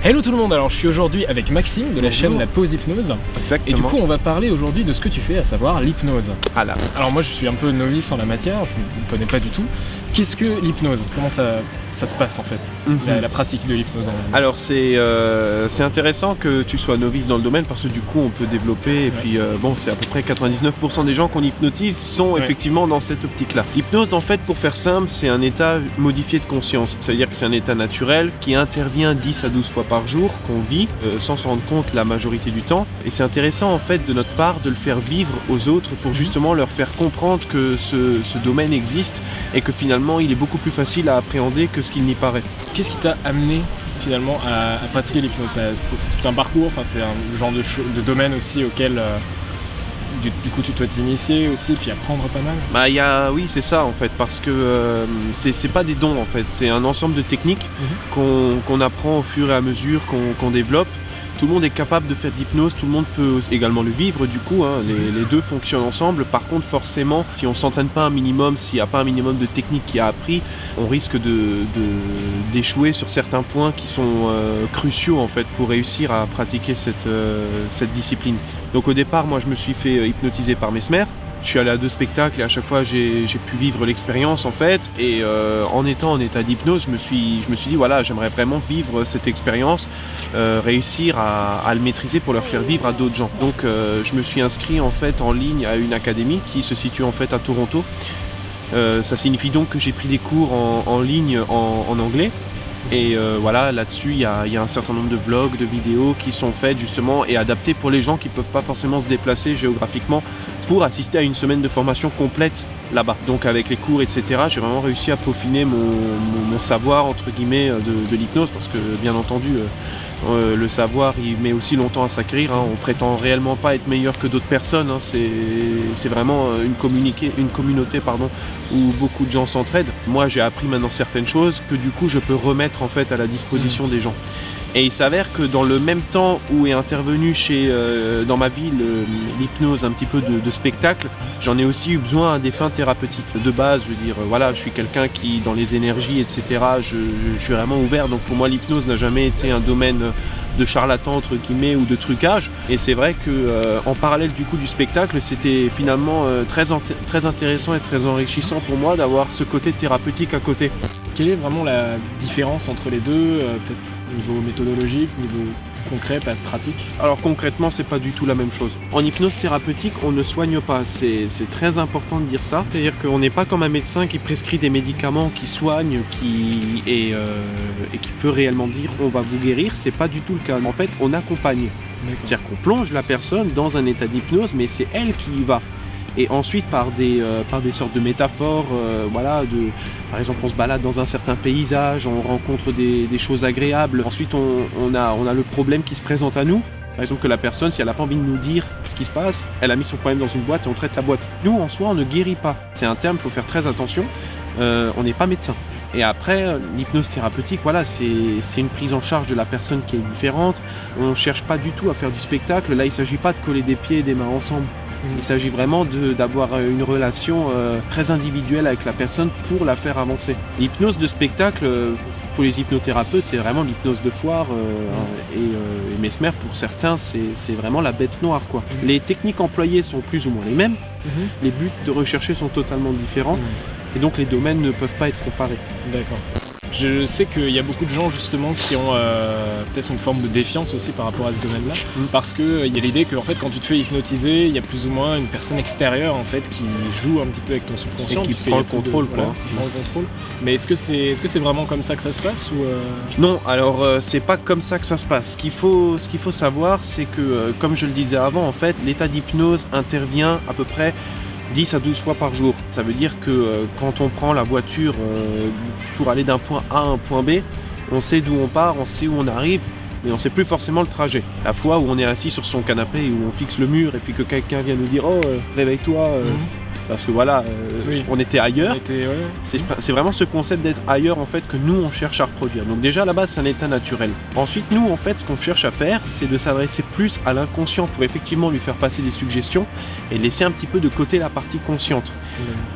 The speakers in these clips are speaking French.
Hello tout le monde, alors je suis aujourd'hui avec Maxime de la chaîne La Pause Hypnose. Exactement. Et du coup on va parler aujourd'hui de ce que tu fais, à savoir l'hypnose. Alors moi je suis un peu novice en la matière, je ne connais pas du tout. Qu'est-ce que l'hypnose? Comment ça se passe en fait, la pratique de l'hypnose? Alors c'est intéressant que tu sois novice dans le domaine parce que du coup on peut développer et puis bon, c'est à peu près 99% des gens qu'on hypnotise sont effectivement dans cette optique-là. L'hypnose en fait, pour faire simple, c'est un état modifié de conscience. C'est-à-dire que c'est un état naturel qui intervient 10 à 12 fois par jour, qu'on vit sans s'en rendre compte la majorité du temps. Et c'est intéressant en fait de notre part de le faire vivre aux autres pour justement leur faire comprendre que ce domaine existe et que finalement il est beaucoup plus facile à appréhender que ce qu'il n'y paraît. Qu'est-ce qui t'a amené finalement à pratiquer l'hypnose? C'est tout un parcours, enfin, c'est un genre de domaine aussi auquel du coup tu dois t'initier aussi puis apprendre pas mal. Oui, c'est ça en fait, parce que c'est pas des dons en fait, c'est un ensemble de techniques qu'on apprend au fur et à mesure qu'on développe. Tout le monde est capable de faire de l'hypnose, tout le monde peut également le vivre du coup, les deux fonctionnent ensemble. Par contre forcément, si on s'entraîne pas un minimum, s'il n'y a pas un minimum de technique qui a appris, on risque d'échouer sur certains points qui sont cruciaux en fait pour réussir à pratiquer cette discipline. Donc au départ, moi je me suis fait hypnotiser par Mesmer. Je suis allé à 2 spectacles et à chaque fois j'ai pu vivre l'expérience en fait, et en étant en état d'hypnose, je me suis dit voilà, j'aimerais vraiment vivre cette expérience, réussir à le maîtriser pour le faire vivre à d'autres gens. Donc je me suis inscrit en fait en ligne à une académie qui se situe en fait à Toronto. Ça signifie donc que j'ai pris des cours en ligne en anglais. Et voilà, là-dessus, il y a un certain nombre de vlogs, de vidéos qui sont faites justement et adaptées pour les gens qui ne peuvent pas forcément se déplacer géographiquement pour assister à une semaine de formation complète là-bas. Donc avec les cours, etc., j'ai vraiment réussi à peaufiner mon savoir, entre guillemets, de l'hypnose, parce que bien entendu, le savoir, il met aussi longtemps à s'acquérir. On prétend réellement pas être meilleur que d'autres personnes. C'est vraiment une communauté où beaucoup de gens s'entraident. Moi, j'ai appris maintenant certaines choses que du coup, je peux remettre en fait à la disposition des gens. Et il s'avère que dans le même temps où est intervenu dans ma vie l'hypnose un petit peu de spectacle, j'en ai aussi eu besoin à des fins thérapeutiques. De base, je veux dire, voilà, je suis quelqu'un qui, dans les énergies, etc., je suis vraiment ouvert. Donc pour moi, l'hypnose n'a jamais été un domaine de charlatan, entre guillemets, ou de trucage. Et c'est vrai que en parallèle du coup du spectacle, c'était finalement très intéressant et très enrichissant pour moi d'avoir ce côté thérapeutique à côté. Quelle est vraiment la différence entre les deux, peut-être niveau méthodologique, niveau concret, pas de pratique? Alors concrètement, c'est pas du tout la même chose. En hypnose thérapeutique, on ne soigne pas, c'est très important de dire ça. C'est-à-dire qu'on n'est pas comme un médecin qui prescrit des médicaments, qui soigne, et qui peut réellement dire on va vous guérir. C'est pas du tout le cas. En fait, on accompagne. C'est-à-dire qu'on plonge la personne dans un état d'hypnose, mais c'est elle qui y va. Et ensuite, par des sortes de métaphores, par exemple, on se balade dans un certain paysage, on rencontre des choses agréables. Ensuite, on a le problème qui se présente à nous. Par exemple, que la personne, si elle n'a pas envie de nous dire ce qui se passe, elle a mis son problème dans une boîte et on traite la boîte. Nous, en soi, on ne guérit pas. C'est un terme, il faut faire très attention. On n'est pas médecin. Et après, l'hypnose thérapeutique, voilà, c'est une prise en charge de la personne qui est différente. On ne cherche pas du tout à faire du spectacle. Là, il ne s'agit pas de coller des pieds et des mains ensemble. Il s'agit vraiment d'avoir une relation très individuelle avec la personne pour la faire avancer. L'hypnose de spectacle, pour les hypnothérapeutes, c'est vraiment l'hypnose de foire. Et Mesmer, pour certains, c'est vraiment la bête noire, quoi. Les techniques employées sont plus ou moins les mêmes. Les buts de rechercher sont totalement différents. Et donc les domaines ne peuvent pas être comparés. D'accord. Je sais qu'il y a beaucoup de gens justement qui ont peut-être une forme de défiance aussi par rapport à ce domaine-là, parce qu'il y a l'idée qu'en fait quand tu te fais hypnotiser, il y a plus ou moins une personne extérieure en fait qui joue un petit peu avec ton subconscient et qui prend le contrôle, qui prend le contrôle. Mais est-ce que c'est vraiment comme ça que ça se passe ou Non, alors c'est pas comme ça que ça se passe. Ce qu'il faut savoir, c'est que comme je le disais avant, en fait, l'état d'hypnose intervient à peu près 10 à 12 fois par jour. Ça veut dire que quand on prend la voiture pour aller d'un point A à un point B, on sait d'où on part, on sait où on arrive, mais on ne sait plus forcément le trajet. La fois où on est assis sur son canapé et où on fixe le mur et puis que quelqu'un vient nous dire « Oh, réveille-toi, parce que voilà, on était ailleurs. Ouais. C'est vraiment ce concept d'être ailleurs en fait que nous on cherche à reproduire. Donc déjà à la base c'est un état naturel. Ensuite nous en fait ce qu'on cherche à faire c'est de s'adresser plus à l'inconscient pour effectivement lui faire passer des suggestions et laisser un petit peu de côté la partie consciente.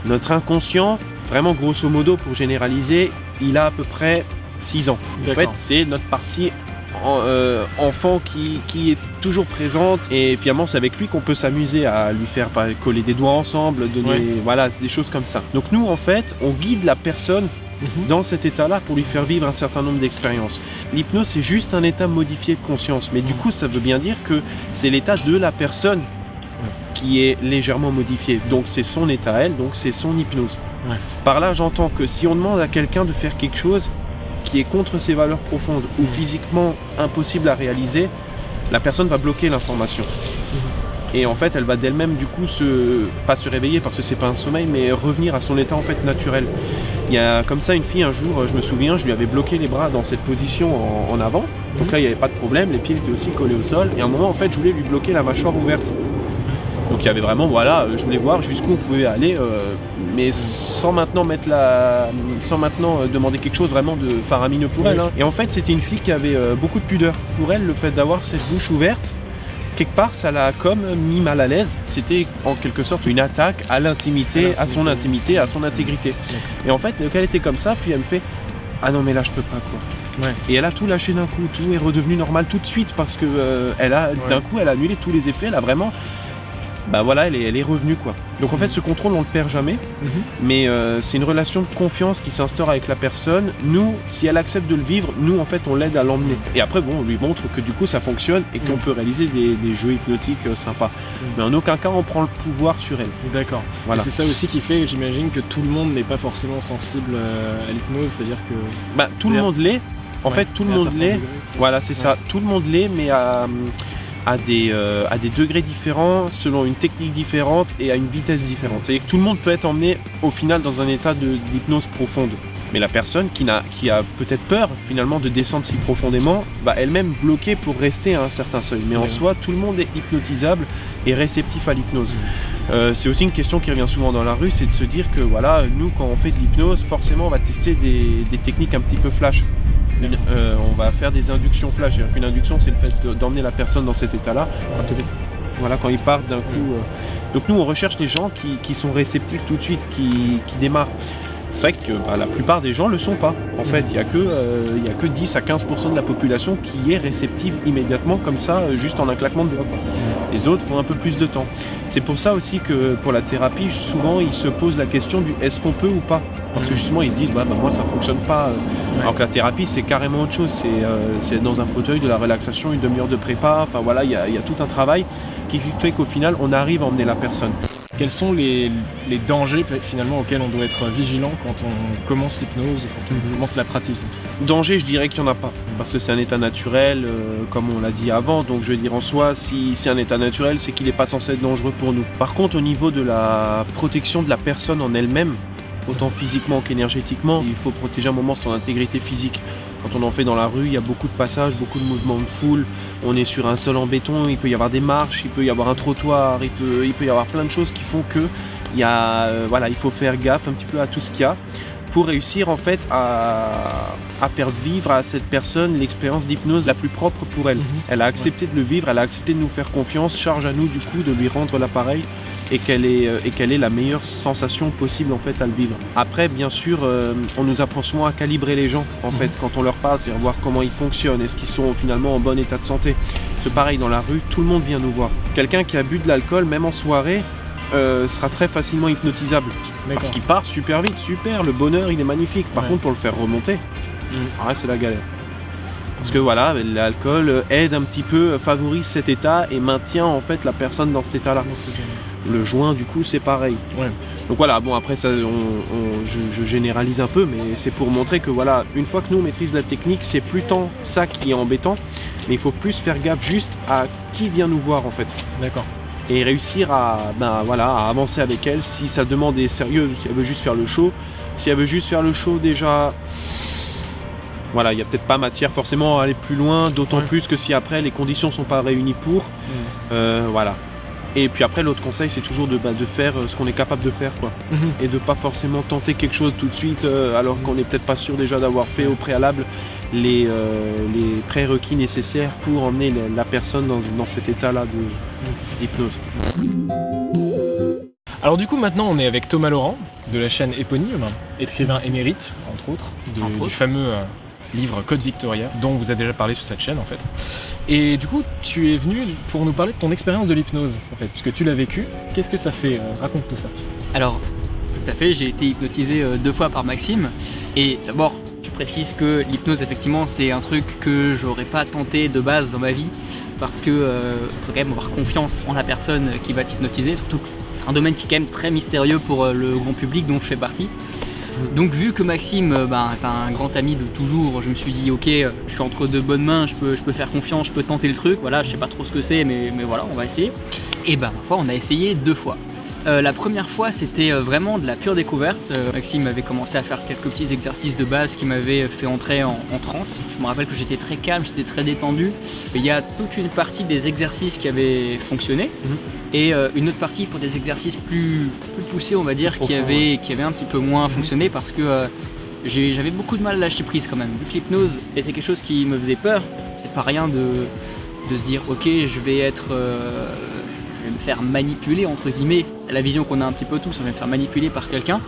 Notre inconscient, vraiment grosso modo pour généraliser, il a à peu près 6 ans. En fait c'est notre partie enfant qui est toujours présente et finalement c'est avec lui qu'on peut s'amuser à lui faire coller des doigts ensemble, donner, voilà, des choses comme ça. Donc nous en fait on guide la personne dans cet état-là pour lui faire vivre un certain nombre d'expériences. L'hypnose c'est juste un état modifié de conscience, mais du coup ça veut bien dire que c'est l'état de la personne qui est légèrement modifié, donc c'est son état à elle, donc c'est son hypnose. Par là j'entends que si on demande à quelqu'un de faire quelque chose qui est contre ses valeurs profondes ou physiquement impossible à réaliser, la personne va bloquer l'information. Et en fait, elle va d'elle-même du coup pas se réveiller parce que c'est pas un sommeil, mais revenir à son état en fait naturel. Il y a comme ça une fille un jour, je me souviens, je lui avais bloqué les bras dans cette position en avant. Donc là, il n'y avait pas de problème, les pieds étaient aussi collés au sol. Et à un moment, en fait, je voulais lui bloquer la mâchoire ouverte. Donc il y avait vraiment, voilà, je voulais voir jusqu'où on pouvait aller, mais sans maintenant demander quelque chose vraiment de faramineux pour elle. Hein. Et en fait, c'était une fille qui avait beaucoup de pudeur. Pour elle, le fait d'avoir cette bouche ouverte, quelque part, ça l'a comme mis mal à l'aise. C'était en quelque sorte une attaque à l'intimité, à son intimité, à son intégrité. Et en fait, elle était comme ça, puis elle me fait « Ah non, mais là, je peux pas, quoi. » Et elle a tout lâché d'un coup, tout est redevenu normal tout de suite parce que d'un coup, elle a annulé tous les effets, elle a vraiment... Bah voilà, elle est revenue quoi. Donc en fait ce contrôle on le perd jamais, mais c'est une relation de confiance qui s'instaure avec la personne. Nous, si elle accepte de le vivre, nous en fait on l'aide à l'emmener. Et après bon, on lui montre que du coup ça fonctionne et qu'on peut réaliser des jeux hypnotiques sympas. Mais en aucun cas on prend le pouvoir sur elle. D'accord. Voilà. C'est ça aussi qui fait, j'imagine, que tout le monde n'est pas forcément sensible à l'hypnose, c'est-à-dire que... Bah tout le monde l'est. En fait tout le monde l'est. Voilà c'est ça. Tout le monde l'est, mais à des degrés différents, selon une technique différente et à une vitesse différente. C'est-à-dire que tout le monde peut être emmené au final dans un état d'hypnose profonde. Mais la personne qui a peut-être peur finalement de descendre si profondément, va elle-même bloquée pour rester à un certain seuil. Mais en soi, tout le monde est hypnotisable et réceptif à l'hypnose. C'est aussi une question qui revient souvent dans la rue, c'est de se dire que voilà, nous quand on fait de l'hypnose, forcément on va tester des techniques un petit peu flash. On va faire des inductions flash. Une induction, c'est le fait d'emmener la personne dans cet état-là. Voilà, quand ils partent d'un coup. Donc nous, on recherche les gens qui sont réceptifs tout de suite, qui démarrent. C'est vrai que la plupart des gens ne le sont pas. En fait, il n'y a que 10 à 15% de la population qui est réceptive immédiatement, comme ça, juste en un claquement de doigts. Les autres font un peu plus de temps. C'est pour ça aussi que pour la thérapie, souvent, ils se posent la question du est-ce qu'on peut ou pas. Parce que justement, ils se disent, moi, ça ne fonctionne pas. Alors que la thérapie, c'est carrément autre chose. C'est dans un fauteuil, de la relaxation, une demi-heure de prépa. Enfin voilà, il y a tout un travail qui fait qu'au final, on arrive à emmener la personne. Quels sont les dangers finalement auxquels on doit être vigilant quand on commence l'hypnose, quand on commence la pratique? Danger, je dirais qu'il n'y en a pas, parce que c'est un état naturel, comme on l'a dit avant, donc je veux dire en soi, si c'est un état naturel, c'est qu'il n'est pas censé être dangereux pour nous. Par contre, au niveau de la protection de la personne en elle-même, autant physiquement qu'énergétiquement, il faut protéger un moment son intégrité physique. Quand on en fait dans la rue, il y a beaucoup de passages, beaucoup de mouvements de foule, on est sur un sol en béton, il peut y avoir des marches, il peut y avoir un trottoir, il peut y avoir plein de choses qui font que il faut faire gaffe un petit peu à tout ce qu'il y a pour réussir en fait à faire vivre à cette personne l'expérience d'hypnose la plus propre pour elle. Elle a accepté de le vivre, elle a accepté de nous faire confiance, charge à nous du coup de lui rendre l'appareil et qu'elle ait la meilleure sensation possible en fait à le vivre. Après bien sûr on nous apprend souvent à calibrer les gens en fait quand on leur parle, c'est-à-dire voir comment ils fonctionnent, est-ce qu'ils sont finalement en bon état de santé. C'est pareil dans la rue, tout le monde vient nous voir. Quelqu'un qui a bu de l'alcool, même en soirée, sera très facilement hypnotisable. Parce qu'il part super vite, super, le bonheur il est magnifique. Par contre pour le faire remonter, c'est la galère. Parce que voilà, l'alcool aide un petit peu, favorise cet état et maintient en fait la personne dans cet état-là. Le joint du coup c'est pareil. Donc voilà, bon après ça, je généralise un peu, mais c'est pour montrer que voilà, une fois que nous on maîtrise la technique, c'est plus tant ça qui est embêtant, mais il faut plus faire gaffe juste à qui vient nous voir en fait. D'accord. Et réussir à avancer avec elle si sa demande est sérieuse, si elle veut juste faire le show. Si elle veut juste faire le show déjà, voilà, il n'y a peut-être pas matière forcément à aller plus loin, d'autant plus que si après les conditions ne sont pas réunies pour, voilà. Et puis après, l'autre conseil, c'est toujours de faire ce qu'on est capable de faire, quoi. Et de pas forcément tenter quelque chose tout de suite, alors qu'on n'est peut-être pas sûr déjà d'avoir fait au préalable les prérequis nécessaires pour emmener la personne dans cet état-là d'hypnose. Alors du coup, maintenant, on est avec Thomas Laurent, de la chaîne éponyme, écrivain émérite, entre autres, du fameux livre Code Victoria, dont on vous a déjà parlé sur cette chaîne, en fait. Et du coup, tu es venu pour nous parler de ton expérience de l'hypnose, en fait, puisque tu l'as vécu. Qu'est-ce que ça fait? Raconte-nous ça. Alors, tout à fait, j'ai été hypnotisé 2 fois par Maxime. Et d'abord, je précise que l'hypnose, effectivement, c'est un truc que j'aurais pas tenté de base dans ma vie, parce que faut quand même avoir confiance en la personne qui va t'hypnotiser, surtout que c'est un domaine qui est quand même très mystérieux pour le grand public dont je fais partie. Donc vu que Maxime est un grand ami de toujours, je me suis dit ok, je suis entre de bonnes mains, je peux faire confiance, je peux tenter le truc, voilà, je sais pas trop ce que c'est, mais voilà, on va essayer. Et ma foi, on a essayé 2 fois. La première fois, c'était vraiment de la pure découverte. Maxime avait commencé à faire quelques petits exercices de base qui m'avaient fait entrer en transe. Je me rappelle que j'étais très calme, j'étais très détendu. Il y a toute une partie des exercices qui avaient fonctionné et une autre partie pour des exercices plus poussés, on va dire, qui avaient un petit peu moins fonctionné parce que j'avais beaucoup de mal à lâcher prise quand même. Vu que l'hypnose était quelque chose qui me faisait peur, c'est pas rien de se dire ok, je vais me faire manipuler entre guillemets, la vision qu'on a un petit peu tous, on va me faire manipuler par quelqu'un.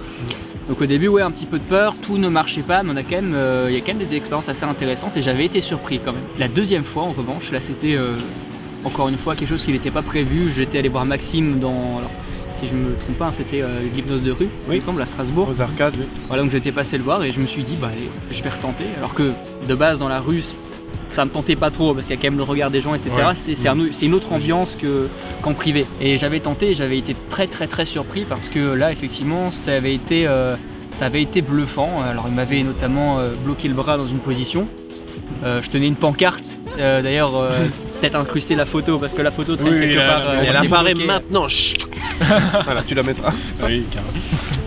Donc au début un petit peu de peur, tout ne marchait pas, mais il y a quand même des expériences assez intéressantes et j'avais été surpris quand même. La deuxième fois en revanche, là c'était encore une fois quelque chose qui n'était pas prévu. J'étais allé voir Maxime alors, si je me trompe pas, c'était l'hypnose de rue, il me semble, à Strasbourg. Aux arcades, oui. Voilà, donc j'étais passé le voir et je me suis dit allez, je vais retenter, alors que de base dans la rue ça me tentait pas trop parce qu'il y a quand même le regard des gens, etc. Ouais. C'est une autre ambiance qu'en privé. Et j'avais tenté, j'avais été très très très surpris parce que là effectivement ça avait été bluffant. Alors il m'avait notamment bloqué le bras dans une position. Je tenais une pancarte, d'ailleurs peut-être incruster la photo parce que la photo traîne quelque part. Elle apparaît maintenant. Voilà, tu la mettras. Oui, carrément.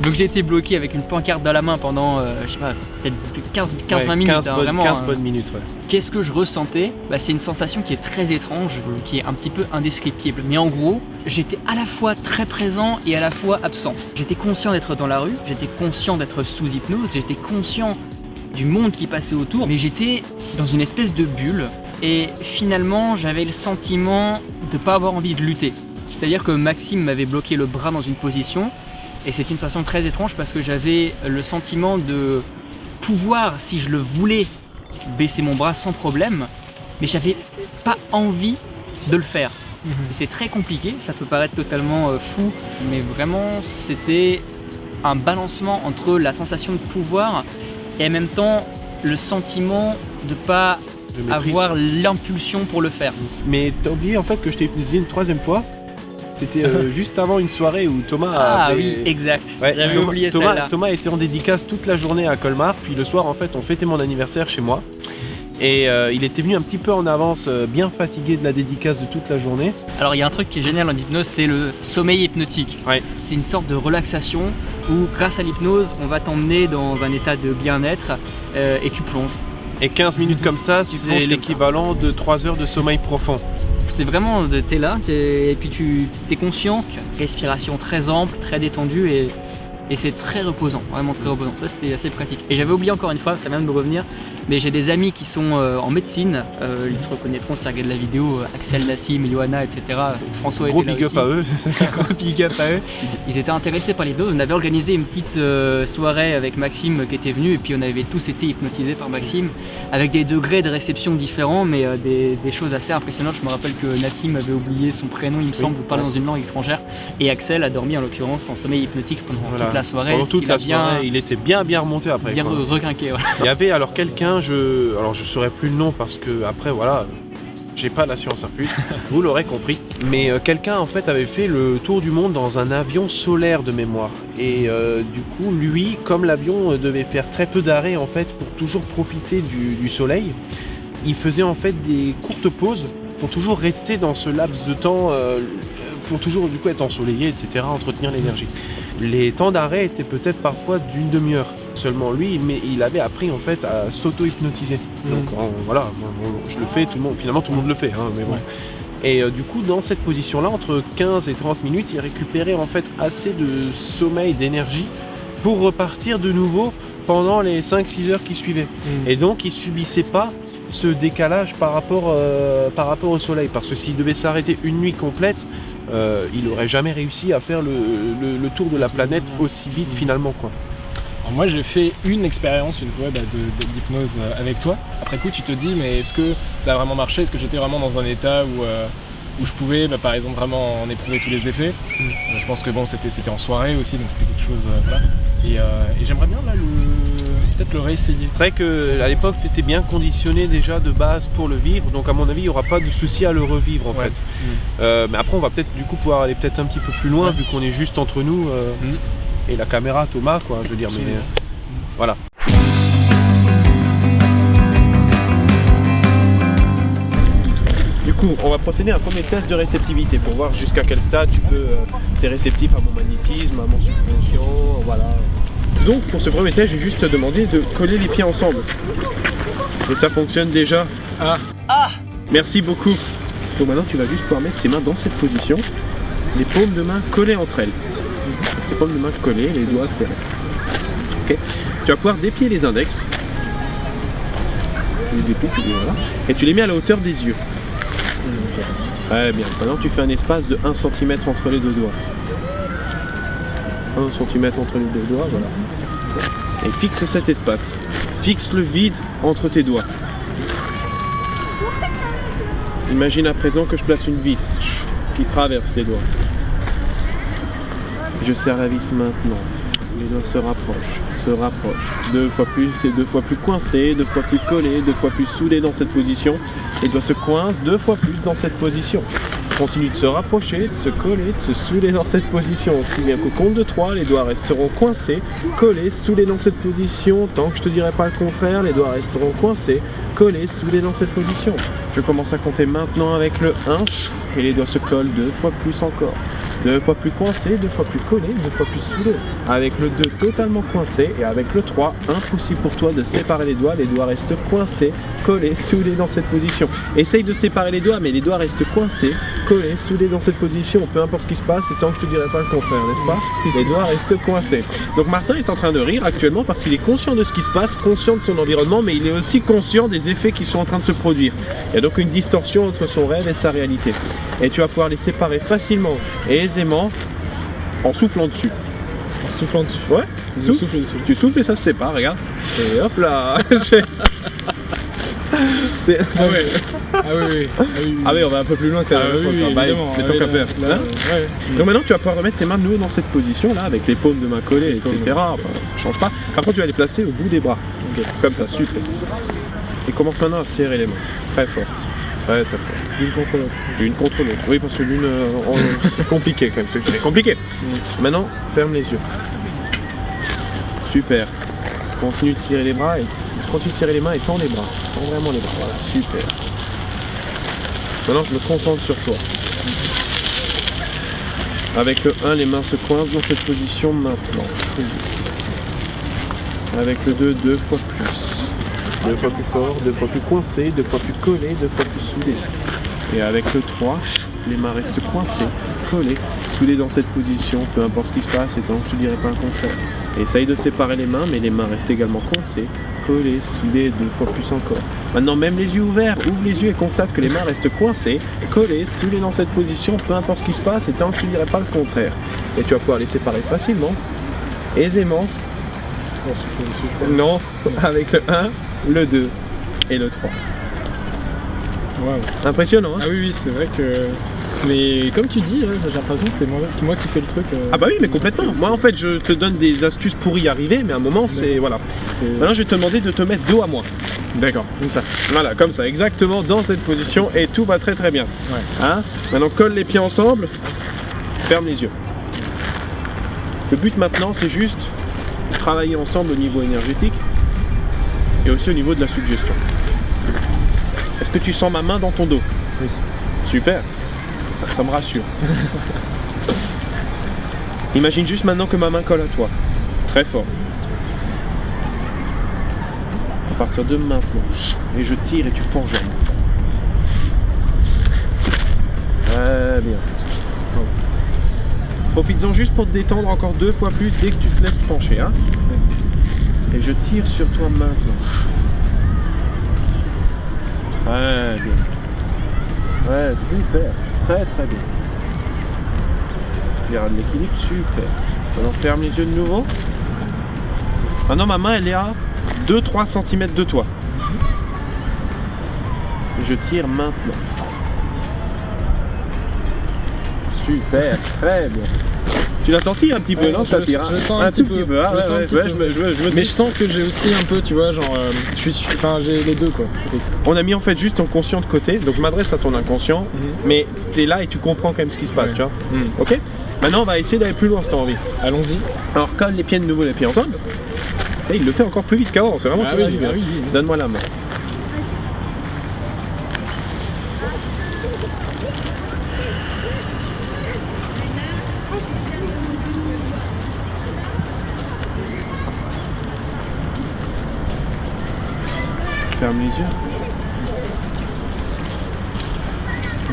Donc j'ai été bloqué avec une pancarte dans la main pendant, je sais pas, peut-être 15-20 minutes. 15 bonnes minutes, ouais. Qu'est-ce que je ressentais? C'est une sensation qui est très étrange, qui est un petit peu indescriptible. Mais en gros, j'étais à la fois très présent et à la fois absent. J'étais conscient d'être dans la rue, j'étais conscient d'être sous hypnose, j'étais conscient du monde qui passait autour, mais j'étais dans une espèce de bulle. Et finalement, j'avais le sentiment de ne pas avoir envie de lutter. C'est-à-dire que Maxime m'avait bloqué le bras dans une position, et c'est une sensation très étrange parce que j'avais le sentiment de pouvoir, si je le voulais, baisser mon bras sans problème, mais j'avais pas envie de le faire. Et c'est très compliqué, ça peut paraître totalement fou, mais vraiment c'était un balancement entre la sensation de pouvoir et en même temps le sentiment de pas avoir l'impulsion pour le faire. Mais t'as oublié en fait que je t'ai utilisé une 3e fois. C'était juste avant une soirée où Thomas oui, exact. Ouais, j'avais oublié celle-là. Thomas était en dédicace toute la journée à Colmar, puis le soir en fait on fêtait mon anniversaire chez moi. Et il était venu un petit peu en avance, bien fatigué de la dédicace de toute la journée. Alors il y a un truc qui est génial en hypnose, c'est le sommeil hypnotique. Ouais. C'est une sorte de relaxation où grâce à l'hypnose, on va t'emmener dans un état de bien-être et tu plonges. Et 15 minutes comme ça, c'est l'équivalent de 3 heures de sommeil profond. C'est vraiment, t'es là, et puis tu es conscient, tu as une respiration très ample, très détendue et c'est très reposant, vraiment très reposant. Ça c'était assez pratique. Et j'avais oublié encore une fois, ça vient de me revenir, mais j'ai des amis qui sont en médecine, ils se reconnaîtront si ils regardent la vidéo, Axel, Nassim, Johanna, etc. François gros était là big up à eux. Gros big up à eux. Ils étaient intéressés par l'hypnose. On avait organisé une petite soirée avec Maxime qui était venu et puis on avait tous été hypnotisés par Maxime avec des degrés de réception différents mais des choses assez impressionnantes. Je me rappelle que Nassim avait oublié son prénom, il me semble, vous parlez dans une langue étrangère, et Axel a dormi en l'occurrence en sommeil hypnotique pendant toute la soirée. Pendant toute la soirée, il était bien remonté après. Bien requinqué. Voilà. Il y avait alors quelqu'un, je saurais plus le nom parce que après voilà, j'ai pas la science infuse, vous l'aurez compris. Mais quelqu'un en fait avait fait le tour du monde dans un avion solaire de mémoire. Et du coup, lui, comme l'avion devait faire très peu d'arrêts en fait pour toujours profiter du soleil, il faisait en fait des courtes pauses pour toujours rester dans ce laps de temps, pour toujours du coup être ensoleillé, etc., entretenir l'énergie. Les temps d'arrêt étaient peut-être parfois d'une demi-heure seulement lui, mais il avait appris en fait à s'auto-hypnotiser. Donc voilà, je le fais, finalement tout le monde le fait, hein, mais bon. Et du coup, dans cette position-là, entre 15 et 30 minutes, il récupérait en fait assez de sommeil, d'énergie pour repartir de nouveau pendant les 5-6 heures qui suivaient. Et donc, il subissait pas ce décalage par rapport au soleil. Parce que s'il devait s'arrêter une nuit complète, il n'aurait jamais réussi à faire le tour de la planète aussi vite finalement, quoi. Alors moi j'ai fait une expérience une fois d'hypnose avec toi. Après coup tu te dis mais est-ce que ça a vraiment marché? Est-ce que j'étais vraiment dans un état où je pouvais par exemple vraiment en éprouver tous les effets? Je pense que bon c'était en soirée aussi donc c'était quelque chose voilà. Et j'aimerais bien là peut-être le réessayer. C'est vrai qu'à l'époque tu étais bien conditionné déjà de base pour le vivre, donc à mon avis il n'y aura pas de souci à le revivre en fait. Mais après on va peut-être du coup pouvoir aller peut-être un petit peu plus loin vu qu'on est juste entre nous et la caméra Thomas quoi, je veux dire, mais voilà. Du coup, on va procéder à un premier test de réceptivité pour voir jusqu'à quel stade tu peux t'es réceptif à mon magnétisme, à mon subconscient, voilà. Donc pour ce premier test, j'ai juste demandé de coller les pieds ensemble. Et ça fonctionne déjà. Merci beaucoup. Donc maintenant tu vas juste pouvoir mettre tes mains dans cette position, les paumes de main collées entre elles. Les paumes de main collées, les doigts serrés. Ok. Tu vas pouvoir déplier les index. Tu les déplies, voilà. Et tu les mets à la hauteur des yeux. Très bien. Maintenant tu fais un espace de 1 cm entre les deux doigts. 1 cm entre les deux doigts, voilà. Et fixe cet espace. Fixe le vide entre tes doigts. Imagine à présent que je place une vis qui traverse les doigts. Je serre la vis maintenant. Les doigts se rapprochent. 2 fois plus, c'est 2 fois plus coincé, 2 fois plus collé, 2 fois plus soudé dans cette position. Les doigts se coincent 2 fois plus dans cette position. Continue de se rapprocher, de se coller, de se souder dans cette position. Aussi bien qu'au compte de 3, les doigts resteront coincés, collés, soudés dans cette position. Tant que je te dirai pas le contraire, les doigts resteront coincés, collés, soudés dans cette position. Je commence à compter maintenant avec le 1 et les doigts se collent 2 fois plus encore. 2 fois plus coincé, 2 fois plus collé, 2 fois plus soudé. Avec le 2 totalement coincé et avec le 3, impossible pour toi de séparer les doigts restent coincés, collés, soudés dans cette position. Essaye de séparer les doigts, mais les doigts restent coincés, collés, soudés dans cette position, peu importe ce qui se passe, et tant que je te dirai pas le contraire, n'est-ce pas? Les doigts restent coincés. Donc Martin est en train de rire actuellement parce qu'il est conscient de ce qui se passe, conscient de son environnement, mais il est aussi conscient des effets qui sont en train de se produire. Il y a donc une distorsion entre son rêve et sa réalité. Et tu vas pouvoir les séparer facilement et aisément en soufflant dessus. En soufflant dessus? Ouais, souffle dessus. Tu souffles et ça se sépare, regarde. Et hop là. Ah ouais. Ah oui, on va un peu plus loin que mais tant qu'à faire. Donc maintenant tu vas pouvoir remettre tes mains de nouveau dans cette position là, avec les paumes de main collées, etc. Enfin, ça change pas. Par contre tu vas les placer au bout des bras. Comme ça, super. Et commence maintenant à serrer les mains. Très fort. Très fort. L'une contre l'autre. L'une contre l'autre. Oui, parce que l'une, c'est compliqué quand même. C'est compliqué. Maintenant, ferme les yeux. Super. Continue de tirer les bras et continue de tirer les mains et tends les bras. Tends vraiment les bras. Voilà, super. Maintenant, je me concentre sur toi. Avec le 1, les mains se coincent dans cette position maintenant. Avec le 2, 2 fois plus. 2 fois plus fort, 2 fois plus coincé, 2 fois plus collé, 2 fois plus soudé. Et avec le 3, les mains restent coincées, collées, soudées dans cette position, peu importe ce qui se passe, et tant que je ne dirai pas le contraire. Essaye de séparer les mains, mais les mains restent également coincées, collées, soudées, 2 fois plus encore. Maintenant, même les yeux ouverts, ouvre les yeux et constate que les mains restent coincées, collées, soudées dans cette position, peu importe ce qui se passe, et tant que je ne dirai pas le contraire. Et tu vas pouvoir les séparer facilement, aisément. Non, avec le 1, le 2 et le 3. Wow. Impressionnant, hein? Ah oui, c'est vrai que... Mais comme tu dis, j'ai l'impression que c'est moi qui fais le truc. Ah bah oui, mais complètement. Moi en fait, je te donne des astuces pour y arriver, mais à un moment, c'est... Voilà. Maintenant, je vais te demander de te mettre dos à moi. D'accord, comme ça. Voilà, comme ça, exactement dans cette position, et tout va très très bien. Ouais. Hein? Maintenant, colle les pieds ensemble, ferme les yeux. Le but maintenant, c'est juste de travailler ensemble au niveau énergétique et aussi au niveau de la suggestion. Est-ce que tu sens ma main dans ton dos? Oui. Super, ça me rassure. Imagine juste maintenant que ma main colle à toi, très fort. À partir de maintenant, et je tire et tu penches vers moi. Très bien. Bon. Profites-en juste pour te détendre encore 2 fois plus dès que tu te laisses pencher. Hein. Et je tire sur toi maintenant. Très bien. Ouais, super. Très très bien. Garde l'équilibre, super. Maintenant ferme les yeux de nouveau. Maintenant ma main elle est à 2-3 cm de toi. Je tire maintenant. Super, très bien. Tu l'as senti un petit peu, non? Ça tire, je sens un tout petit peu. Ah, mais je sens que j'ai aussi un peu, tu vois, genre, j'ai les deux quoi. On a mis en fait juste ton conscient de côté, donc je m'adresse à ton inconscient, mais t'es là et tu comprends quand même ce qui se passe, tu vois. Ok? Maintenant on va essayer d'aller plus loin si t'as envie. Allons-y. Alors colle les pieds de nouveau, les pieds ensemble. Et il le fait encore plus vite qu'avant, c'est vraiment plus rapide. Oui. Donne-moi la main. Ferme les yeux.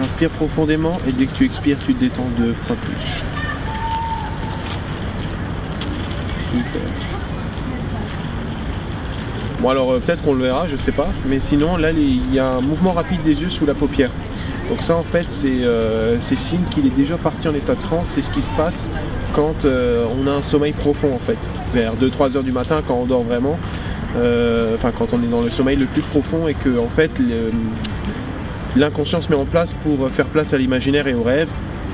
Inspire profondément et dès que tu expires, tu te détends 2 fois plus. Super. Bon alors peut-être qu'on le verra, je sais pas, mais sinon là il y a un mouvement rapide des yeux sous la paupière. Donc ça en fait c'est signe qu'il est déjà parti en état de transe, c'est ce qui se passe quand on a un sommeil profond en fait. Vers 2-3 heures du matin quand on dort vraiment, quand on est dans le sommeil le plus profond et que en fait l'inconscient se met en place pour faire place à l'imaginaire et au rêve,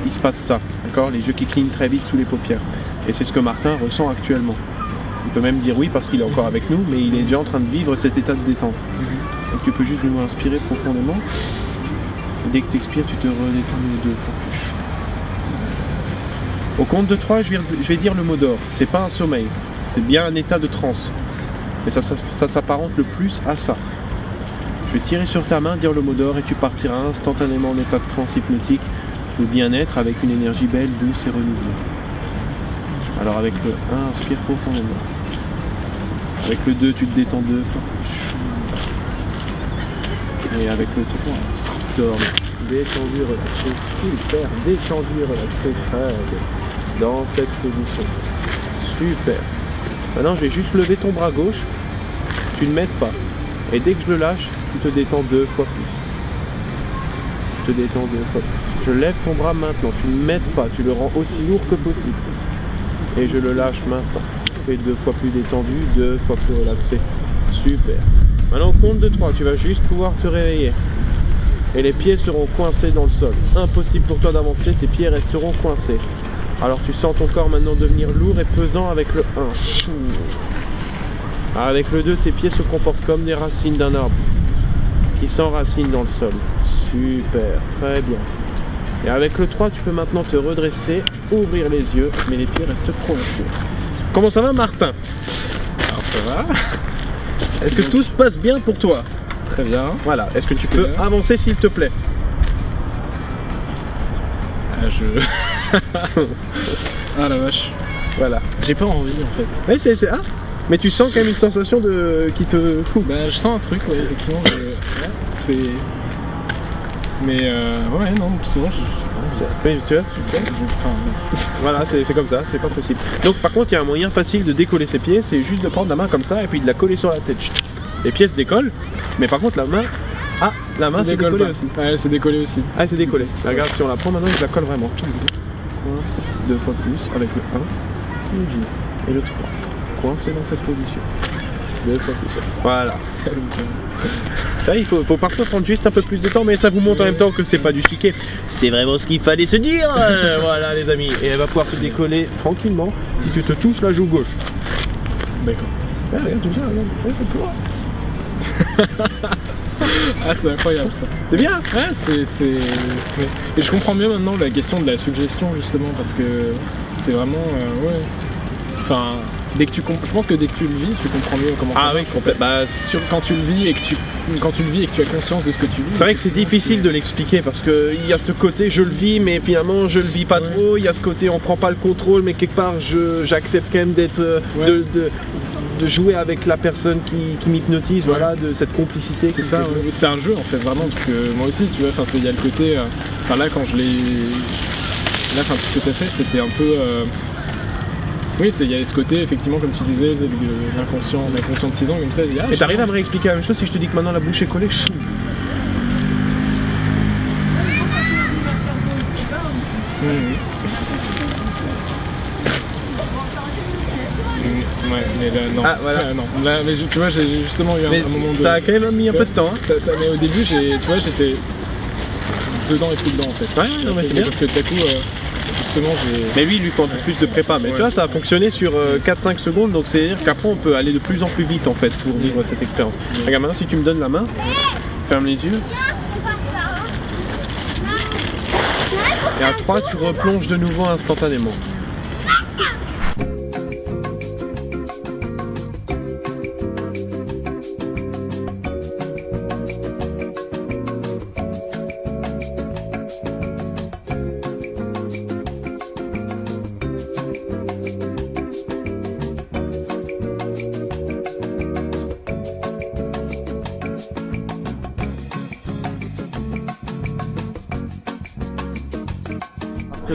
il se passe ça, d'accord? Les yeux qui clignent très vite sous les paupières. Et c'est ce que Martin ressent actuellement. Il peut même dire oui parce qu'il est encore avec nous, mais il est déjà en train de vivre cet état de détente. Donc tu peux juste nous inspirer profondément. Et dès que tu expires, tu te redétends les 2 fois plus. Au compte de 3, je vais dire le mot d'or. C'est pas un sommeil, c'est bien un état de transe. Mais ça s'apparente le plus à ça. Je vais tirer sur ta main, dire le mot d'or et tu partiras instantanément en état de transe hypnotique, de bien-être avec une énergie belle, douce et renouvelée. Alors avec le 1, inspire profondément. Avec le 2, tu te détends 2 fois plus. Et avec le 3, dors. Détendu, relaxé, super. Détendu, relaxé, très bien. Dans cette position. Super. Maintenant, je vais juste lever ton bras gauche. Tu ne m'aides pas. Et dès que je le lâche, tu te détends 2 fois plus. Je te détends 2 fois plus. Je lève ton bras maintenant. Tu ne m'aides pas. Tu le rends aussi lourd que possible. Et je le lâche maintenant. Fais 2 fois plus détendu, 2 fois plus relaxé. Super. Maintenant au compte de 3, tu vas juste pouvoir te réveiller. Et les pieds seront coincés dans le sol. Impossible pour toi d'avancer, tes pieds resteront coincés. Alors tu sens ton corps maintenant devenir lourd et pesant avec le 1. Avec le 2, tes pieds se comportent comme des racines d'un arbre qui s'enracinent dans le sol. Super, très bien. Et avec le 3, tu peux maintenant te redresser, ouvrir les yeux, mais les pieds restent coincés. Comment ça va, Martin? Alors ça va. Est-ce que tout se passe bien pour toi? Très bien. Voilà. Est-ce que tu peux avancer s'il te plaît? Ah la vache. Voilà. J'ai pas envie en fait. Mais c'est ah. Mais tu sens quand même une sensation qui te coupe. Bah je sens un truc, ouais, effectivement. C'est. Mais ouais, non, sinon Oui, tu vois, voilà, c'est comme ça, c'est pas possible. Donc par contre, il y a un moyen facile de décoller ses pieds, c'est juste de prendre la main comme ça et puis de la coller sur la tête. Les pieds se décollent, mais par contre la main, c'est décollé aussi. Ouais, c'est décollé aussi. Ah, c'est décollé. Regarde, si on la prend maintenant, je la colle vraiment. 2 fois plus avec le 1 et le 3. Coincé dans cette position. 2 fois plus. Voilà. Là, il faut parfois prendre juste un peu plus de temps, mais ça vous montre en même temps que c'est pas du chiquet. C'est vraiment ce qu'il fallait se dire. Voilà les amis. Et elle va pouvoir se décoller tranquillement si tu te touches la joue gauche. D'accord. Ah, regarde tout ça, regarde. Ah, c'est incroyable ça. C'est bien. Ouais, c'est... Ouais. Et je comprends mieux maintenant la question de la suggestion justement parce que c'est vraiment... ouais. Enfin, Je pense que dès que tu le vis, tu comprends mieux comment ça Ah oui, marche. complètement. Bah, Quand tu le vis et que quand tu le vis et que tu as conscience de ce que tu vis. c'est vrai que c'est difficile de l'expliquer parce qu'il y a ce côté je le vis mais finalement je le vis pas trop, il y a ce côté on prend pas le contrôle mais quelque part j'accepte quand même d'être de jouer avec la personne qui m'hypnotise, voilà, de cette complicité. C'est ça, ouais. C'est un jeu en fait vraiment parce que moi aussi tu vois, il y a le côté, là quand je l'ai, là tout ce que t'as fait c'était un peu, oui il y avait ce côté effectivement comme tu disais de l'inconscient de 6 ans comme ça. Et t'arrives à me réexpliquer la même chose si je te dis que maintenant la bouche est collée. Ouais, mais là, non. Ah, voilà. Non. Là, mais tu vois, j'ai justement eu un moment de... Ça a quand même mis un peu de temps. Hein. Mais au début, tu vois, j'étais dedans et plus dedans en fait. Ouais, non, mais c'est bien. Parce que tout à coup, justement, j'ai... Mais lui, il lui faut un peu plus de prépa. Mais tu vois, ça a fonctionné sur 4-5 secondes. Donc c'est-à-dire qu'après, on peut aller de plus en plus vite en fait pour vivre cette expérience. Regarde, maintenant, si tu me donnes la main, ferme les yeux. Et à 3, tu replonges de nouveau instantanément.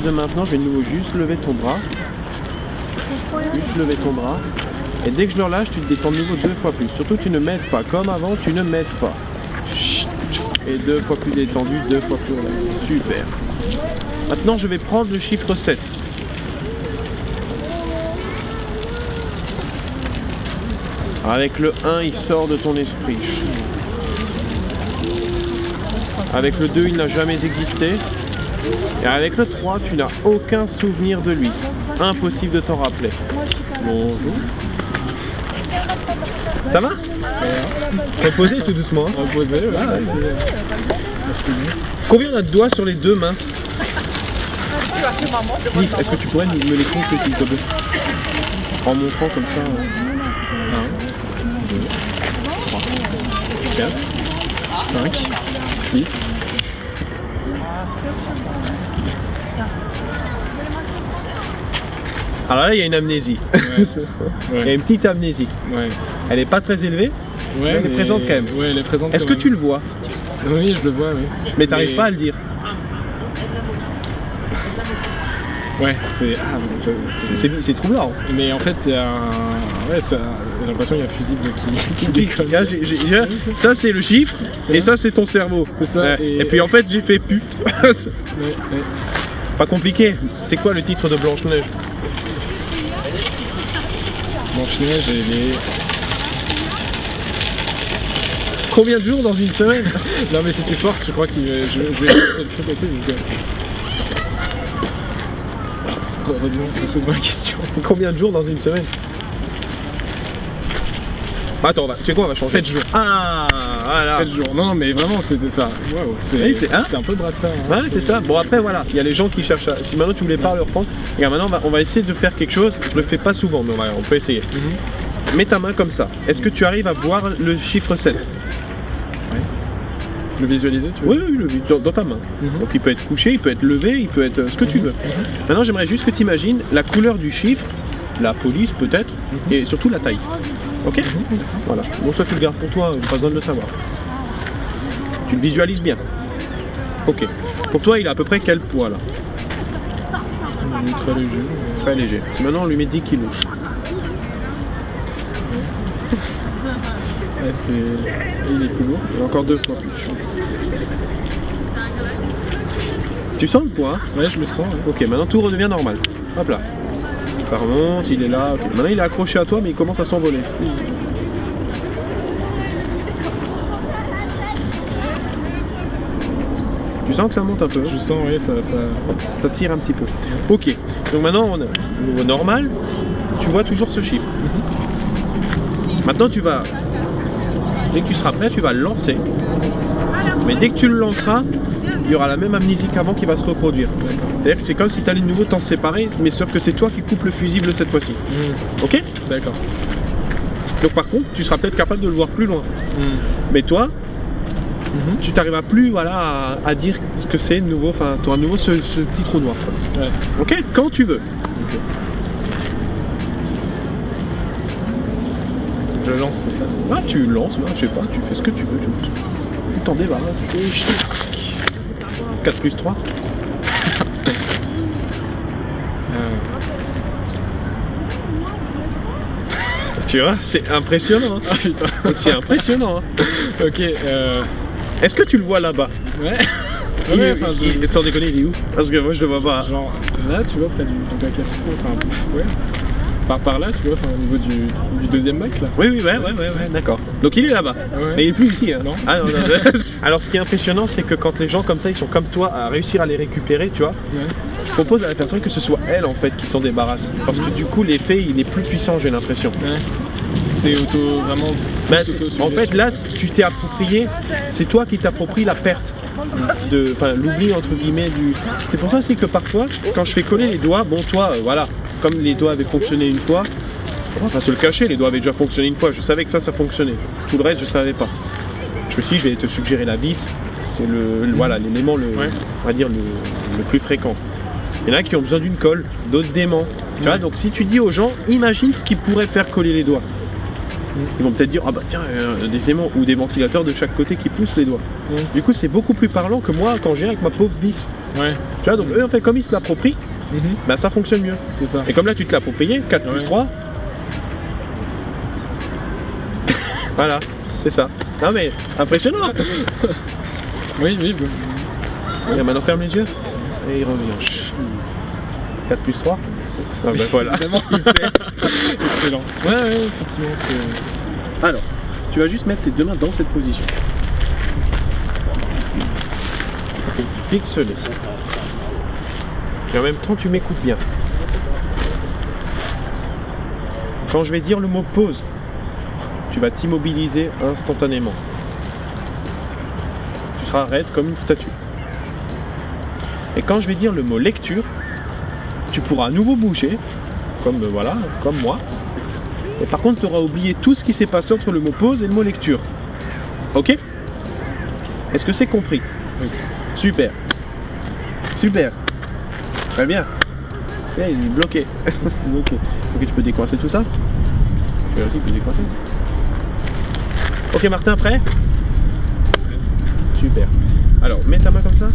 De maintenant, je vais de nouveau juste lever ton bras. Juste lever ton bras. Et dès que je le relâche, tu te détends de nouveau 2 fois plus. Surtout, tu ne m'aides pas. Comme avant, tu ne m'aides pas. Et 2 fois plus détendu, 2 fois plus relaxé. Super. Maintenant, je vais prendre le chiffre 7. Avec le 1, il sort de ton esprit. Avec le 2, il n'a jamais existé. Et avec le 3, tu n'as aucun souvenir de lui. Impossible de t'en rappeler. Bonjour. Ça va? Reposez tout doucement. Hein. Reposé, ouais, c'est bien. Combien on a de doigts sur les 2 mains? 10. Est-ce que tu pourrais me les compter s'il te plaît? En montrant comme ça. 1, 2, 3, 4, 5, 6. Alors là, il y a une amnésie. Ouais. Il y a une petite amnésie. Ouais. Elle n'est pas très élevée, mais elle est présente quand même. Ouais, elle est présente. Est-ce que tu le vois? Oui, je le vois, oui. Mais t'arrives pas à le dire. Ouais, c'est... Ah, c'est troublant. Mais en fait, il y a un... Ouais, j'ai l'impression qu'il y a un fusible qui déconne. Là, ça, c'est le chiffre, et ça, c'est ton cerveau. C'est ça. Ouais. Et puis en fait, j'ai fait puf. Ouais. Pas compliqué. C'est quoi le titre de Blanche-Neige? Blanche-Neige, elle est... Combien de jours dans une semaine? Non mais si tu forces, je crois que je vais lancer le truc aussi. Pose-moi la question. Combien de jours dans une semaine? Attends, tu sais quoi, on va changer. 7 jours. Ah, voilà. 7 jours. Non, mais vraiment, c'était ça. Waouh, c'est un peu bras de fer. Hein. Ouais, c'est ça. Bon, après, voilà, il y a les gens qui cherchent à... Si maintenant tu voulais pas leur prendre, regarde, maintenant on va essayer de faire quelque chose. Je le fais pas souvent, mais on peut essayer. Mets ta main comme ça. Est-ce que tu arrives à voir le chiffre 7? Ouais. Le visualiser, tu veux? Oui, le dans ta main. Donc il peut être couché, il peut être levé, il peut être ce que tu veux. Maintenant, j'aimerais juste que tu imagines la couleur du chiffre, la police peut-être, et surtout la taille. Ok? Voilà. Bon, ça tu le gardes pour toi, pas besoin de le savoir. Tu le visualises bien. Ok. Pour toi, il a à peu près quel poids là? Très léger. Très léger. Maintenant, on lui met 10 kilos. Ouais, il est plus lourd. Il est encore 2 fois plus chaud. Tu sens le poids? Ouais, je le sens. Ouais. Ok, maintenant tout redevient normal. Hop là. Ça remonte, il est là. Okay. Maintenant, il est accroché à toi, mais il commence à s'envoler. Tu sens que ça monte un peu? Je sens, oui, ça tire un petit peu. Ok, donc maintenant, on a au niveau normal, tu vois toujours ce chiffre. Maintenant, dès que tu seras prêt, tu vas le lancer. Mais dès que tu le lanceras, il y aura la même amnésie qu'avant qui va se reproduire. C'est-à-dire que c'est comme si tu allais de nouveau t'en séparer, mais sauf que c'est toi qui coupes le fusible cette fois-ci. Ok? D'accord. Donc par contre, tu seras peut-être capable de le voir plus loin. Mais toi, tu t'arriveras plus voilà, à dire ce que c'est de nouveau, enfin, tu auras de nouveau ce petit trou noir. Quoi. Ouais. Ok? Quand tu veux. Je lance, c'est ça. Ah, tu lances, je sais pas, tu fais ce que tu veux. Tu t'en débarrasses, c'est chic. 4 plus 3. Tu vois, c'est impressionnant. Hein. Ah putain. C'est impressionnant. Hein. Ok, Est-ce que tu le vois là-bas? ouais. Il Ouais, est- enfin, Sans déconner, il est où? Parce que moi je le vois pas. genre là, tu vois, près du Carrefour, enfin, ouais. Par là, tu vois, enfin, au niveau du deuxième mec là. Oui, ouais, d'accord. Donc il est là-bas. Ouais. Mais il est plus ici. Hein. Non. Ah, non. Alors ce qui est impressionnant, c'est que quand les gens comme ça, ils sont comme toi à réussir à les récupérer, tu vois, Ouais. je propose à la personne que ce soit elle en fait qui s'en débarrasse. Parce que du coup, l'effet il est plus puissant, j'ai l'impression. Ouais. C'est vraiment. Bah, plus en fait, là, tu t'es approprié, c'est toi qui t'appropries la perte, enfin l'oubli entre guillemets du. C'est pour ça aussi que parfois, quand je fais coller les doigts, bon, toi, voilà, comme les doigts avaient fonctionné une fois, on va pas se le cacher, les doigts avaient déjà fonctionné une fois, je savais que ça fonctionnait. Tout le reste, je savais pas. Je me suis dit, je vais te suggérer la vis, c'est voilà, l'élément, Ouais. on va dire, le plus fréquent. Il y en a qui ont besoin d'une colle, d'autres d'aimants. Tu vois, donc si tu dis aux gens, imagine ce qui pourrait faire coller les doigts. Ils vont peut-être dire, ah bah tiens, des aimants ou des ventilateurs de chaque côté qui poussent les doigts. Du coup, c'est beaucoup plus parlant que moi quand j'ai avec ma pauvre vis. Ouais. Tu vois, donc eux, en fait, comme ils se l'approprient, bah ça fonctionne mieux. C'est ça. Et comme là, tu te l'as approprié, 4 plus Ouais. 3. Voilà, c'est ça. Non mais, impressionnant. Oui. Et maintenant, ferme les yeux. Et il revient. 4 plus 3. Ah bah voilà. Vraiment ce qu'il fait. Excellent. Ouais, effectivement, c'est. Alors, tu vas juste mettre tes deux mains dans cette position. Et fixe-les. Et en même temps, tu m'écoutes bien. Quand je vais dire le mot pause, tu vas t'immobiliser instantanément. Tu seras raide comme une statue. Et quand je vais dire le mot lecture, tu pourras à nouveau bouger, comme voilà, comme moi. Et par contre, tu auras oublié tout ce qui s'est passé entre le mot pause et le mot lecture. Ok? Est-ce que c'est compris? Oui. Super. Super. Très bien. Eh, il est bloqué. Ok. Ok, tu peux décoincer tout ça? Tu peux décoincer. Ok, Martin, prêt? Super. Alors, mets ta main comme ça.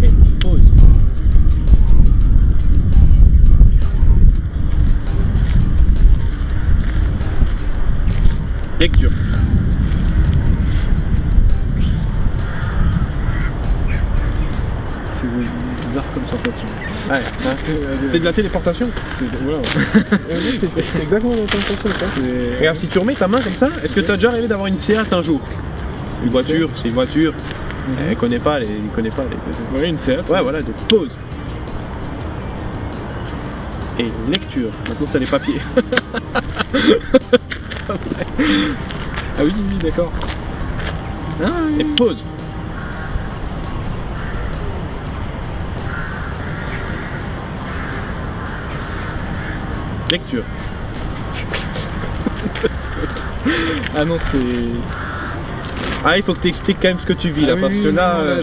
Et pause. Lecture. C'est bizarre comme sensation. Ouais, c'est de la téléportation. C'est. Ouais. C'est exactement la même sensation. C'est. Regarde, si tu remets ta main comme ça, est-ce que tu as déjà rêvé d'avoir une Seat un jour? Une voiture, c'est une voiture. Elle connaît pas les. Ouais, une Seat. Ouais, voilà, donc pause. Et lecture. Maintenant, t'as les papiers. Ah oui, d'accord. Ah, Et pause. Lecture. Ah non, c'est. Ah, il faut que tu expliques quand même ce que tu vis là, Ah parce oui, que là. non, je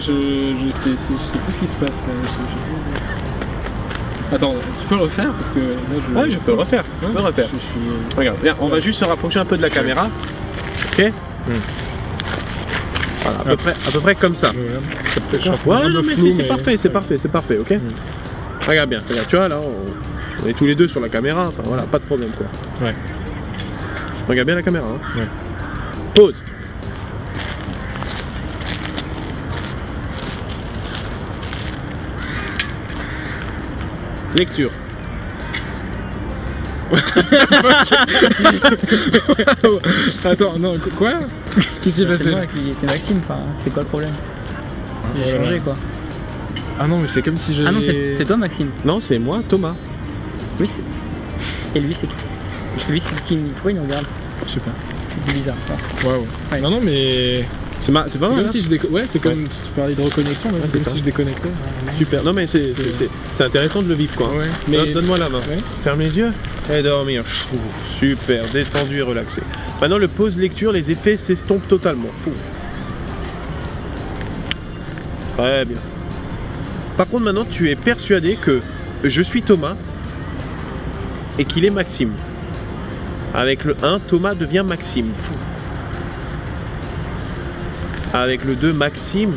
sais plus ce qui se passe. Là. Attends, tu peux le refaire parce que là, Ouais, je peux le refaire. Je peux le refaire. Regarde, viens, on va juste se rapprocher un peu de la caméra. Ok? Voilà, à peu près comme ça. Ça peut être Ouais, non, mais c'est parfait, c'est parfait, ok? Regarde bien, regarde, tu vois, là, on est tous les deux sur la caméra, enfin voilà, pas de problème quoi. Ouais. Regarde bien la caméra, hein. Ouais. Pause. Lecture. Attends, non, quoi? Qu'est-ce qui s'est passé? C'est Maxime, enfin, c'est quoi le problème? J'ai Voilà. changé quoi. Ah non, mais c'est comme si j'avais. Ah non, c'est toi Maxime. Non, c'est moi, Thomas. Oui, c'est. Et lui, c'est qui? Lui, c'est qui? Pourquoi il nous regarde? Je sais pas. C'est bizarre. Waouh. Ouais. Non, mais. C'est pas C'est mal, comme hein. si je ouais, c'est comme tu parlais de reconnexion, c'est comme c'est si ça. je déconnectais. Super. Non mais c'est intéressant de le vivre quoi. Ouais. Mais donne-moi la main. Ouais. Ferme les yeux et dormir. Chou, super, détendu et relaxé. Maintenant le pause lecture, les effets s'estompent totalement. Fou. Très bien. Par contre maintenant tu es persuadé que je suis Thomas et qu'il est Maxime. Avec le 1, Thomas devient Maxime. Fou. Avec le 2, Maxime,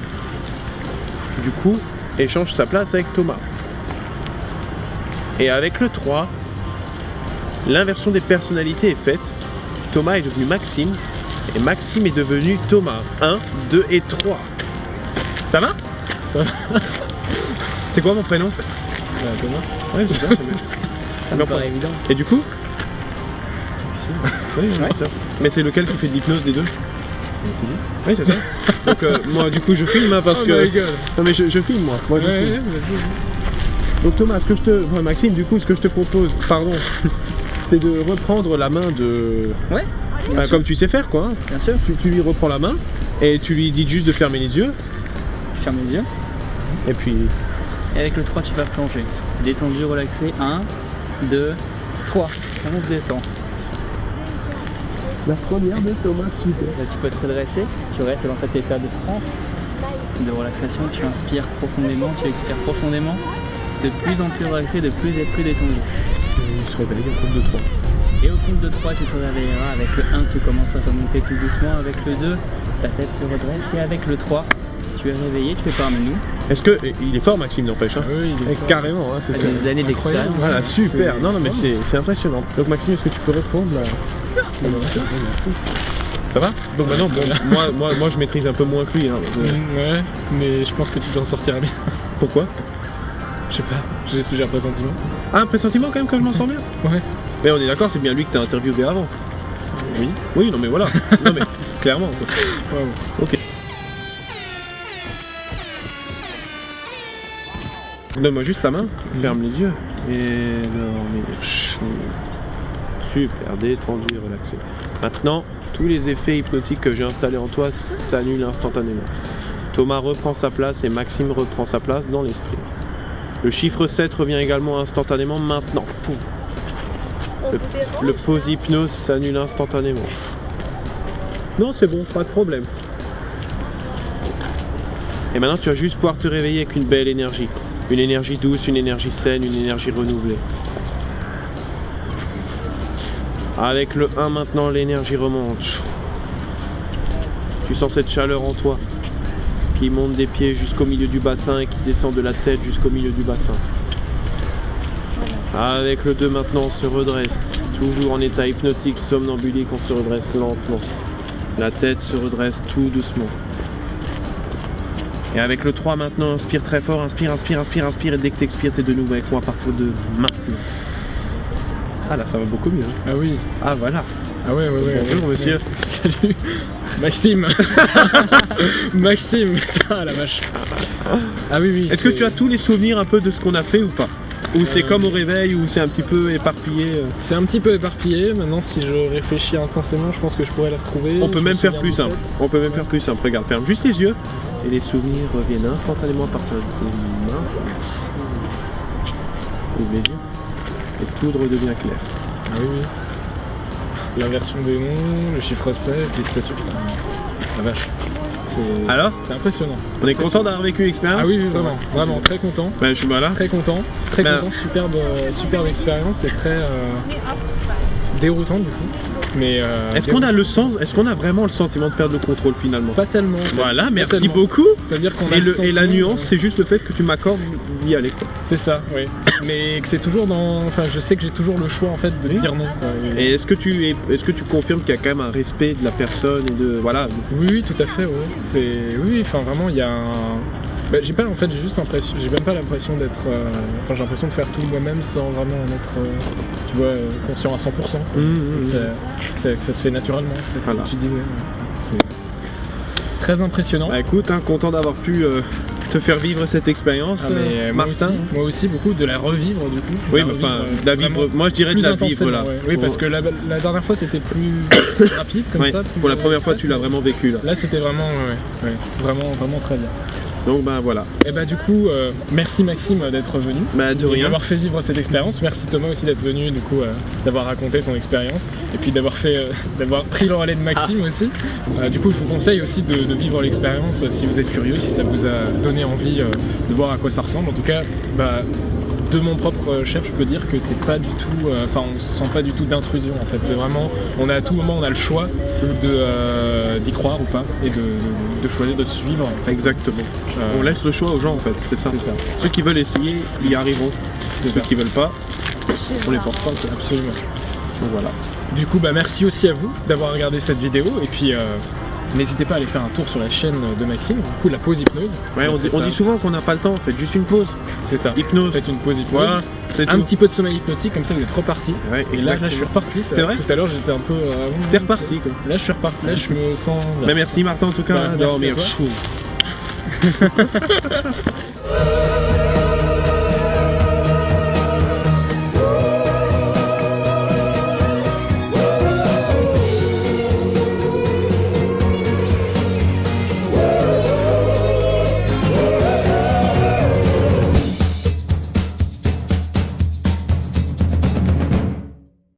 du coup, échange sa place avec Thomas. Et avec le 3, l'inversion des personnalités est faite. Thomas est devenu Maxime et Maxime est devenu Thomas. 1, 2 et 3. Ça va? Ça va. C'est quoi mon prénom? Thomas. Ouais, c'est ça. Ça me paraît évident. Et du coup? Oui, c'est ça. Mais c'est lequel qui fait de l'hypnose des deux? Oui, c'est ça. Donc moi du coup je filme hein, parce Oh que... my God. Non mais je filme moi. Moi, je Ouais, filme. ouais, vas-y. Donc Thomas, Maxime, du coup, ce que je te propose, pardon, c'est de reprendre la main de... Ouais, comme tu sais faire quoi. Hein. bien sûr. Tu lui reprends la main et tu lui dis juste de fermer les yeux. Ferme les yeux. Et puis... Et avec le 3, tu vas plonger. Détendu, relaxé. 1, 2, 3. On se détend. La première de Thomas, super. Là, tu peux te redresser. Tu restes dans cet état de transe, de relaxation. Tu inspires profondément, tu expires profondément. De plus en plus relaxé, de plus en plus détendu. Je te réveille au compte de 3. Et au compte de 3, tu te réveilleras. Avec le 1, tu commences à remonter tout doucement. Avec le 2, ta tête se redresse. Et avec le 3, tu es réveillé, tu es parmi nous. Est-ce que... Il est fort Maxime, n'empêche. Hein. Oui, il est fort. Carrément, hein, c'est Tu ça. as des années Incroyable. d'expérience. Voilà, super. C'est- Non, non, mais c'est impressionnant. Donc Maxime, est-ce que tu peux reprendre là? Ça va? Donc maintenant, bon, moi je maîtrise un peu moins que lui. Hein. Ouais, mais je pense que tu t'en sortiras bien. Pourquoi? Je sais pas, j'ai un pressentiment. Ah, un pressentiment quand même que je m'en sors bien? Ouais. Mais on est d'accord, c'est bien lui que t'as interviewé avant. Oui. Oui, non mais voilà. Non mais clairement. Quoi. Ouais, ouais. Ok. Donne-moi juste ta main, ferme les yeux et dormir. Super, détendu et relaxé. Maintenant, tous les effets hypnotiques que j'ai installés en toi s'annulent instantanément. Thomas reprend sa place et Maxime reprend sa place dans l'esprit. Le chiffre 7 revient également instantanément maintenant. Fou. Le pause hypnose s'annule instantanément. Non, c'est bon, pas de problème. Et maintenant, tu vas juste pouvoir te réveiller avec une belle énergie. Une énergie douce, une énergie saine, une énergie renouvelée. Avec le 1 maintenant, l'énergie remonte. Tu sens cette chaleur en toi qui monte des pieds jusqu'au milieu du bassin et qui descend de la tête jusqu'au milieu du bassin. Avec le 2 maintenant, on se redresse. Toujours en état hypnotique, somnambulique, on se redresse lentement. La tête se redresse tout doucement. Et avec le 3 maintenant, inspire très fort, inspire, inspire, inspire, inspire, et dès que tu expires, tu es de nouveau avec moi à partir de maintenant. Ah là, ça va beaucoup mieux. Hein. Ah oui. Ah voilà. Ah ouais, ouais, ouais. Bonjour, monsieur. Salut. Maxime. Maxime. Putain, la vache. Ah oui, oui. Est-ce que tu as tous les souvenirs un peu de ce qu'on a fait ou pas? Ou c'est comme au réveil, ou c'est un petit peu éparpillé C'est un petit peu éparpillé. Maintenant, si je réfléchis intensément, je pense que je pourrais la retrouver. On peut Je même me faire souviens plus du simple. set. On peut même faire plus simple. Regarde, ferme juste les yeux. Et les souvenirs reviennent instantanément à partir de tes mains. Ouvre les yeux. Et tout redevient clair. Ah oui, oui. L'inversion des noms, le chiffre 7, les statuts. La vache. Alors, C'est impressionnant. on est content d'avoir vécu l'expérience? Ah oui, oui, vraiment. Vraiment, très content. Ben, je suis là. Très content. Très Ben- content. Superbe expérience et très déroutant du coup. Mais Est-ce qu'on a le sens, est-ce qu'on a vraiment le sentiment de perdre le contrôle finalement? pas tellement. en fait. Voilà, Pas merci tellement. beaucoup. C'est-à-dire qu'on a Et, le et la sentiment, nuance, c'est juste le fait que tu m'accordes d'y aller. Quoi. c'est ça, oui. Mais que c'est toujours dans. Enfin, je sais que j'ai toujours le choix en fait de Oui. dire non. quoi. Et est-ce que tu confirmes qu'il y a quand même un respect de la personne et de voilà. Oui, oui, tout à fait. Oui. C'est oui, enfin vraiment, il y a un. Bah, j'ai pas en fait, j'ai juste l'impression, j'ai même pas l'impression d'être. Enfin, j'ai l'impression de faire tout moi-même sans vraiment en être, tu vois, conscient à 100%. Que ça se fait naturellement. En fait, Voilà. comme tu disais. Ouais. C'est très impressionnant. Bah écoute, hein, content d'avoir pu te faire vivre cette expérience, Martin. Moi aussi, beaucoup de la revivre du coup. Oui, de la vivre. Moi je dirais de la vivre là. Ouais. Oui, parce que la dernière fois c'était plus rapide comme ça. Pour la première fois, tu l'as vraiment vécu là. Là, c'était vraiment, vraiment très bien. Donc ben voilà. Et bah du coup, merci Maxime d'être venu. Bah de rien. D'avoir fait vivre cette expérience. Merci Thomas aussi d'être venu, du coup, d'avoir raconté ton expérience. Et puis d'avoir pris le relais de Maxime aussi. Du coup, je vous conseille aussi de vivre l'expérience si vous êtes curieux, si ça vous a donné envie de voir à quoi ça ressemble. En tout cas, de mon propre chef, je peux dire que c'est pas du tout, on se sent pas du tout d'intrusion en fait. C'est vraiment, à tout moment, on a le choix d'y croire ou pas et de choisir de suivre. Exactement. On laisse le choix aux gens en fait, c'est ça. Ceux qui veulent essayer, ils y arriveront. Ceux qui veulent pas, on les force pas. Absolument. Donc voilà. Du coup, merci aussi à vous d'avoir regardé cette vidéo et puis n'hésitez pas à aller faire un tour sur la chaîne de Maxime, du coup la pause hypnose. Ouais, on dit souvent qu'on n'a pas le temps, faites juste une pause. C'est ça. Hypnose. Faites une pause hypnose. Voilà. Un petit peu de sommeil hypnotique, comme ça vous êtes reparti. Ouais, et là, je suis reparti. C'est vrai. Tout à l'heure j'étais un peu. T'es reparti quoi. Là je suis reparti. Là je me sens. Merci Martin en tout cas. Merci à toi.